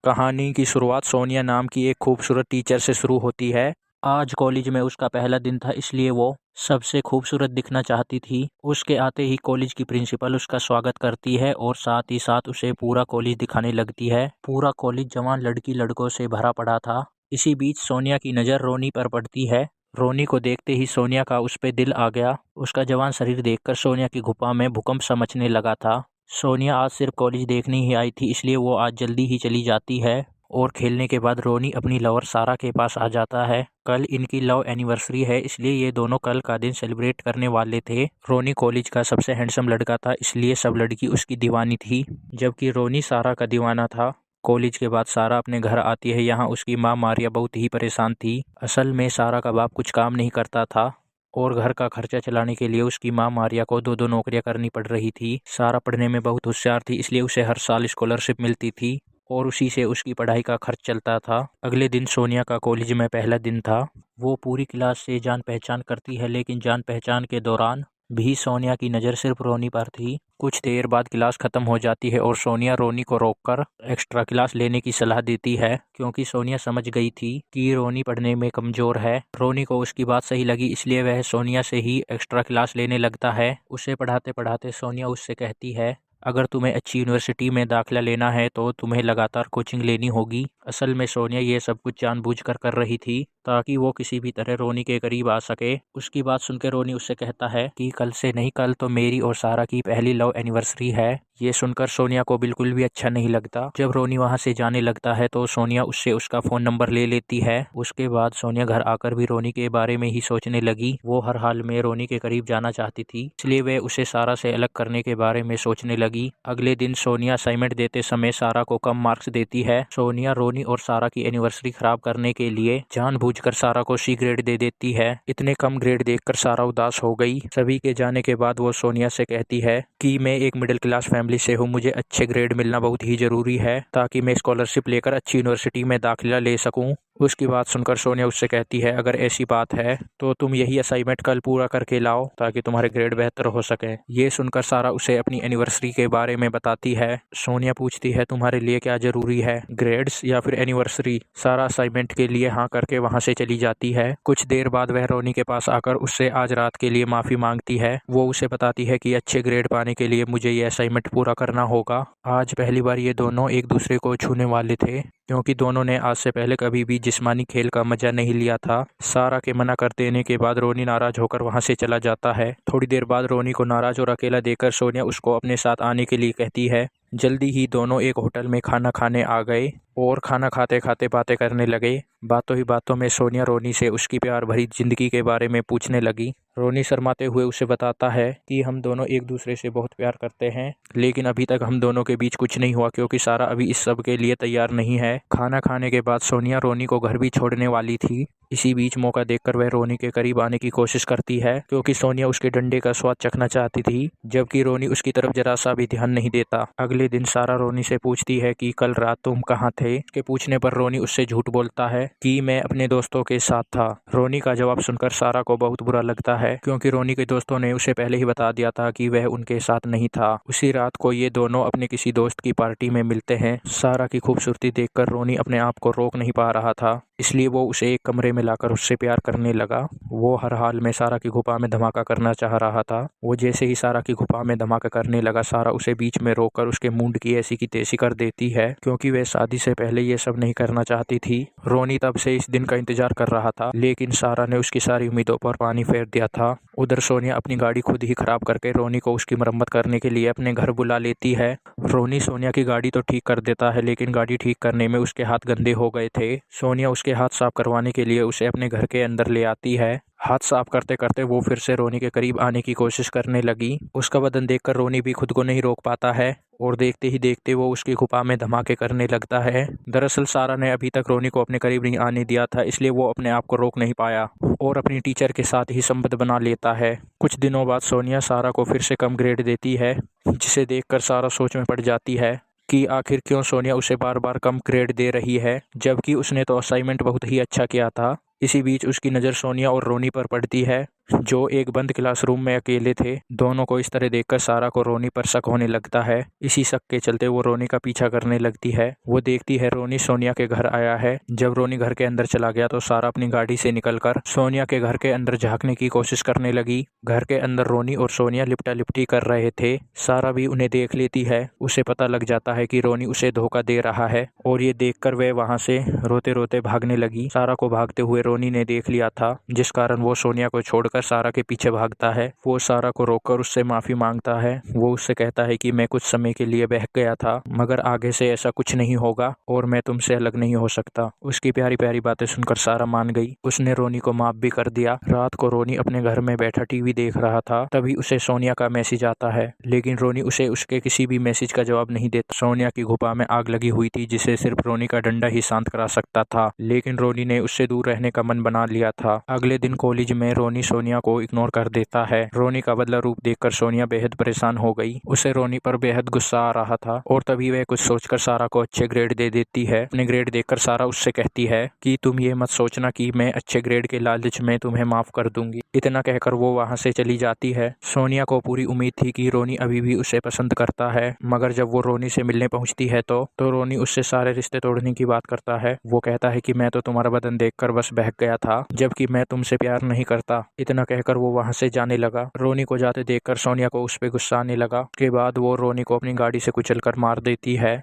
कहानी की शुरुआत सोनिया नाम की एक खूबसूरत टीचर से शुरू होती है। आज कॉलेज में उसका पहला दिन था, इसलिए वो सबसे खूबसूरत दिखना चाहती थी। उसके आते ही कॉलेज की प्रिंसिपल उसका स्वागत करती है और साथ ही साथ उसे पूरा कॉलेज दिखाने लगती है। पूरा कॉलेज जवान लड़की लड़कों से भरा पड़ा था। इसी बीच सोनिया की नज़र रोनी पर पड़ती है। रोनी को देखते ही सोनिया का उस पर दिल आ गया। उसका जवान शरीर देखकर सोनिया की गुफा में भूकंप सा मचने लगा था। सोनिया आज सिर्फ कॉलेज देखने ही आई थी, इसलिए वो आज जल्दी ही चली जाती है। और खेलने के बाद रोनी अपनी लवर सारा के पास आ जाता है। कल इनकी लव एनिवर्सरी है, इसलिए ये दोनों कल का दिन सेलिब्रेट करने वाले थे। रोनी कॉलेज का सबसे हैंडसम लड़का था, इसलिए सब लड़की उसकी दीवानी थी, जबकि रोनी सारा का दीवाना था। कॉलेज के बाद सारा अपने घर आती है। यहाँ उसकी माँ मारिया बहुत ही परेशान थी। असल में सारा का बाप कुछ काम नहीं करता था और घर का खर्चा चलाने के लिए उसकी माँ मारिया को दो दो नौकरियां करनी पड़ रही थी। सारा पढ़ने में बहुत होशियार थी, इसलिए उसे हर साल स्कॉलरशिप मिलती थी और उसी से उसकी पढ़ाई का खर्च चलता था। अगले दिन सोनिया का कॉलेज में पहला दिन था। वो पूरी क्लास से जान पहचान करती है, लेकिन जान पहचान के दौरान भी सोनिया की नज़र सिर्फ रोनी पर थी। कुछ देर बाद क्लास खत्म हो जाती है और सोनिया रोनी को रोककर एक्स्ट्रा क्लास लेने की सलाह देती है, क्योंकि सोनिया समझ गई थी कि रोनी पढ़ने में कमज़ोर है। रोनी को उसकी बात सही लगी, इसलिए वह सोनिया से ही एक्स्ट्रा क्लास लेने लगता है। उसे पढ़ाते पढ़ाते सोनिया उससे कहती है, अगर तुम्हें अच्छी यूनिवर्सिटी में दाखिला लेना है तो तुम्हें लगातार कोचिंग लेनी होगी। असल में सोनिया ये सब कुछ जानबूझकर कर रही थी, ताकि वो किसी भी तरह रोनी के करीब आ सके। उसकी बात सुनकर रोनी उससे कहता है कि कल से नहीं, कल तो मेरी और सारा की पहली लव एनिवर्सरी है। ये सुनकर सोनिया को बिल्कुल भी अच्छा नहीं लगता। जब रोनी वहाँ से जाने लगता है तो सोनिया उससे उसका फ़ोन नंबर ले लेती है। उसके बाद सोनिया घर आकर भी रोनी के बारे में ही सोचने लगी। वो हर हाल में रोनी के करीब जाना चाहती थी, इसलिए वह उसे सारा से अलग करने के बारे में सोचने लगी। अगले दिन सोनिया असाइनमेंट देते समय सारा को कम मार्क्स देती है। सोनिया रोनी और सारा की एनिवर्सरी खराब करने के लिए जानबूझकर सारा को सी ग्रेड दे देती है। इतने कम ग्रेड देखकर सारा उदास हो गई। सभी के जाने के बाद वो सोनिया से कहती है कि मैं एक मिडिल क्लास फैमिली से हूँ, मुझे अच्छे ग्रेड मिलना बहुत ही ज़रूरी है ताकि मैं स्कॉलरशिप लेकर अच्छी यूनिवर्सिटी में दाखिला ले सकूँ। उसकी बात सुनकर सोनिया उससे कहती है, अगर ऐसी बात है तो तुम यही असाइनमेंट कल पूरा करके लाओ ताकि तुम्हारे ग्रेड बेहतर हो सके। ये सुनकर सारा उसे अपनी एनिवर्सरी के बारे में बताती है। सोनिया पूछती है, तुम्हारे लिए क्या ज़रूरी है, ग्रेड्स या फिर एनिवर्सरी? सारा असाइनमेंट के लिए हाँ करके वहाँ से चली जाती है। कुछ देर बाद वह रोनी के पास आकर उससे आज रात के लिए माफ़ी मांगती है। वो उसे बताती है कि अच्छे ग्रेड पाने के लिए मुझे ये असाइनमेंट पूरा करना होगा। आज पहली बार ये दोनों एक दूसरे को छूने वाले थे, क्योंकि दोनों ने आज से पहले कभी भी जिस्मानी खेल का मजा नहीं लिया था। सारा के मना कर देने के बाद रोनी नाराज होकर वहां से चला जाता है। थोड़ी देर बाद रोनी को नाराज और अकेला देखकर सोनिया उसको अपने साथ आने के लिए कहती है। जल्दी ही दोनों एक होटल में खाना खाने आ गए और खाना खाते खाते बातें करने लगे। बातों ही बातों में सोनिया रोनी से उसकी प्यार भरी जिंदगी के बारे में पूछने लगी। रोनी शर्माते हुए उसे बताता है कि हम दोनों एक दूसरे से बहुत प्यार करते हैं, लेकिन अभी तक हम दोनों के बीच कुछ नहीं हुआ, क्योंकि सारा अभी इस सब के लिए तैयार नहीं है। खाना खाने के बाद सोनिया रोनी को घर भी छोड़ने वाली थी। इसी बीच मौका देखकर वह रोनी के करीब आने की कोशिश करती है, क्योंकि सोनिया उसके डंडे का स्वाद चखना चाहती थी, जबकि रोनी उसकी तरफ जरा सा भी ध्यान नहीं देता। अगले दिन सारा रोनी से पूछती है कि कल रात तुम कहाँ थे। उसके पूछने पर रोनी उससे झूठ बोलता है कि मैं अपने दोस्तों के साथ था। रोनी का जवाब सुनकर सारा को बहुत बुरा लगता है, क्योंकि रोनी के दोस्तों ने उसे पहले ही बता दिया था कि वह उनके साथ नहीं था। उसी रात को ये दोनों अपने किसी दोस्त की पार्टी में मिलते हैं। सारा की खूबसूरती देखकर रोनी अपने आप को रोक नहीं पा रहा था, इसलिए वो उसे एक कमरे में लाकर उससे प्यार करने लगा। वो हर हाल में सारा की गुफा में धमाका करना चाह रहा था। वो जैसे ही सारा की गुफा में धमाका करने लगा, सारा उसे बीच में रोककर उसके मुंड की ऐसी की तैसी कर देती है, क्योंकि वह शादी से पहले ये सब नहीं करना चाहती थी। रोनी तब से इस दिन का इंतजार कर रहा था, लेकिन सारा ने उसकी सारी उम्मीदों पर पानी फेर दिया था। उधर सोनिया अपनी गाड़ी खुद ही खराब करके रोनी को उसकी मरम्मत करने के लिए अपने घर बुला लेती है। रोनी सोनिया की गाड़ी तो ठीक कर देता है, लेकिन गाड़ी ठीक करने में उसके हाथ गंदे हो गए थे। सोनिया उसके हाथ साफ करवाने के लिए उसे अपने घर के अंदर ले आती है। हाथ साफ करते करते वो फिर से रोनी के करीब आने की कोशिश करने लगी। उसका बदन देखकर रोनी भी खुद को नहीं रोक पाता है और देखते ही देखते वो उसकी गुफा में धमाके करने लगता है। दरअसल सारा ने अभी तक रोनी को अपने करीब नहीं आने दिया था, इसलिए वो अपने आप को रोक नहीं पाया और अपनी टीचर के साथ ही संबंध बना लेता है। कुछ दिनों बाद सोनिया सारा को फिर से कम ग्रेड देती है, जिसे देखकर सारा सोच में पड़ जाती है कि आखिर क्यों सोनिया उसे बार बार कम ग्रेड दे रही है, जबकि उसने तो असाइनमेंट बहुत ही अच्छा किया था। इसी बीच उसकी नज़र सोनिया और रोनी पर पड़ती है, जो एक बंद क्लासरूम में अकेले थे। दोनों को इस तरह देखकर सारा को रोनी पर शक होने लगता है। इसी शक के चलते वो रोनी का पीछा करने लगती है। वो देखती है रोनी सोनिया के घर आया है। जब रोनी घर के अंदर चला गया तो सारा अपनी गाड़ी से निकलकर सोनिया के घर के अंदर झांकने की कोशिश करने लगी। घर के अंदर रोनी और सोनिया लिपटा लिपटी कर रहे थे। सारा भी उन्हें देख लेती है। उसे पता लग जाता है कि रोनी उसे धोखा दे रहा है और ये देखकर वह वहां से रोते रोते भागने लगी। सारा को भागते हुए रोनी ने देख लिया था, जिस कारण वो सोनिया को छोड़कर सारा के पीछे भागता है। वो सारा को रोककर उससे माफी मांगता है। वो उससे कहता है कि मैं कुछ समय के लिए बहक गया था, मगर आगे से ऐसा कुछ नहीं होगा और मैं तुमसे अलग नहीं हो सकता। उसकी प्यारी प्यारी बातें सुनकर सारा मान गई। उसने रोनी को माफ भी कर दिया। रात को रोनी अपने घर में बैठा टीवी देख रहा था, तभी उसे सोनिया का मैसेज आता है, लेकिन रोनी उसे उसके किसी भी मैसेज का जवाब नहीं देता। सोनिया की गुफा में आग लगी हुई थी, जिसे सिर्फ रोनी का डंडा ही शांत करा सकता था, लेकिन रोनी ने उससे दूर रहने का मन बना लिया था। अगले दिन कॉलेज में रोनी सोनिया को इग्नोर कर देता है। रोनी का बदला रूप देखकर सोनिया बेहद परेशान हो गई। उसे रोनी पर बेहद गुस्सा आ रहा था और तभी वह कुछ सोचकर सारा को अच्छे ग्रेड दे देती है। अपने ग्रेड देखकर सारा उससे कहती है कि तुम ये मत सोचना कि मैं अच्छे ग्रेड के लालच में तुम्हें माफ कर दूंगी। इतना कहकर वो वहां से चली जाती है। सोनिया को पूरी उम्मीद थी कि रोनी अभी भी उसे पसंद करता है, मगर जब वो रोनी से मिलने पहुंचती है तो रोनी उससे सारे रिश्ते तोड़ने की बात करता है। वो कहता है कि मैं तो तुम्हारा बदन देखकर बस बहक गया था, जबकि मैं तुमसे प्यार नहीं करता। इतना कहकर वो वहां से जाने लगा। रोनी को जाते देखकर सोनिया को उस पर गुस्सा आने लगा। उसके बाद वो रोनी को अपनी गाड़ी से कुचलकर मार देती है।